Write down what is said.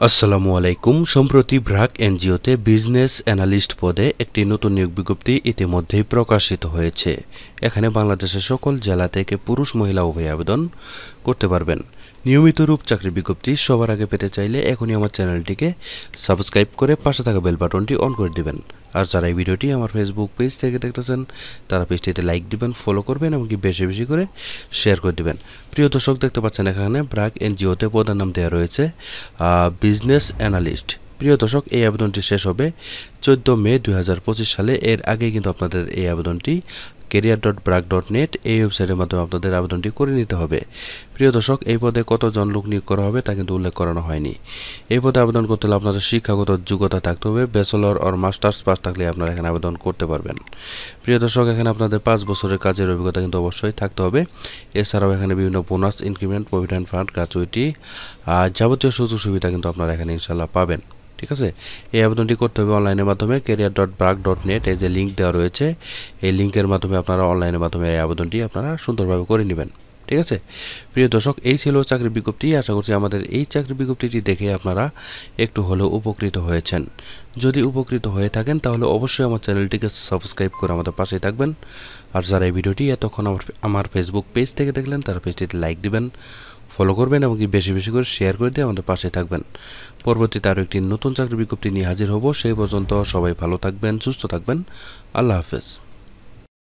আসসালামু আলাইকুম। সম্প্রতি ব্র্যাক এনজিওতে বিজনেস অ্যানালিস্ট পদে একটি নতুন নিয়োগ বিজ্ঞপ্তি ইতিমধ্যেই প্রকাশিত হয়েছে। এখানে বাংলাদেশের সকল জেলা থেকে পুরুষ মহিলা উভয় আবেদন করতে পারবেন। নিয়মিত রূপ চাকরির বিজ্ঞপ্তি সবার আগে পেতে চাইলে এখনই আমার চ্যানেলটিকে সাবস্ক্রাইব করে পাশে থাকা বেল বাটনটি অন করে দিবেন। আর যারা এই ভিডিওটি আমার ফেসবুক পেজ থেকে দেখতেছেন তারা পেজটিতে লাইক দিবেন, ফলো করবেন এবং বেশি বেশি করে শেয়ার করে দিবেন। প্রিয় দর্শক, দেখতে পাচ্ছেন এখানে ব্র্যাক এনজিওতে পদের নাম দেওয়া রয়েছে বিজনেস অ্যানালিস্ট। প্রিয় দর্শক, এই আবেদনটি শেষ হবে 14 মে 2025 সালে। এর আগে কিন্তু আপনাদের এই আবেদনটি career.brag.net এই ওয়েবসাইটের মাধ্যমে আপনাদের আবেদনটি করে নিতে হবে। প্রিয় দর্শক, এই পদে কতজন লোক নিয়োগ করা হবে তা কিন্তু উল্লেখ করানো হয়নি। এই পদে আবেদন করতে হলে আপনাদের শিক্ষাগত যোগ্যতা থাকতে হবে। ব্যাচেলর অর মাস্টার্স পাস থাকলে আপনারা এখানে আবেদন করতে পারবেন। প্রিয় দর্শক, এখানে আপনাদের 5 বছরের কাজের অভিজ্ঞতা কিন্তু অবশ্যই থাকতে হবে। এছাড়াও এখানে বিভিন্ন bonus, increment, provident fund, gratuity আর যাবতীয় সুযোগ সুবিধা কিন্তু আপনারা এখানে ইনশাল্লাহ পাবেন। ঠিক আছে, এই আবেদনটি করতে হবে অনলাইনের মাধ্যমে। career.brag.net এই যে লিঙ্ক দেওয়া রয়েছে, এই লিঙ্কের মাধ্যমে আপনারা অনলাইনের মাধ্যমে এই আবেদনটি আপনারা সুন্দরভাবে করে নেবেন। ঠিক আছে, প্রিয় দর্শক, এই ছিল চাকরির বিজ্ঞপ্তি। আশা করছি আমাদের এই চাকরির বিজ্ঞপ্তিটি দেখে আপনারা একটু হলেও উপকৃত হয়েছেন। যদি উপকৃত হয়ে থাকেন তাহলে অবশ্যই আমার চ্যানেলটিকে সাবস্ক্রাইব করে আমাদের পাশে থাকবেন। আর যারা এই ভিডিওটি এতক্ষণ আমার ফেসবুক পেজ থেকে দেখলেন তারা পেজটিতে লাইক দিবেন, ফলো করবেন এবং বেশি বেশি করে শেয়ার করে দিয়ে আমাদের পাশে থাকবেন। পরবর্তীতে আরও একটি নতুন চাকরির বিজ্ঞপ্তি নিয়ে হাজির হব। সেই পর্যন্ত সবাই ভালো থাকবেন, সুস্থ থাকবেন। আল্লাহ হাফেজ।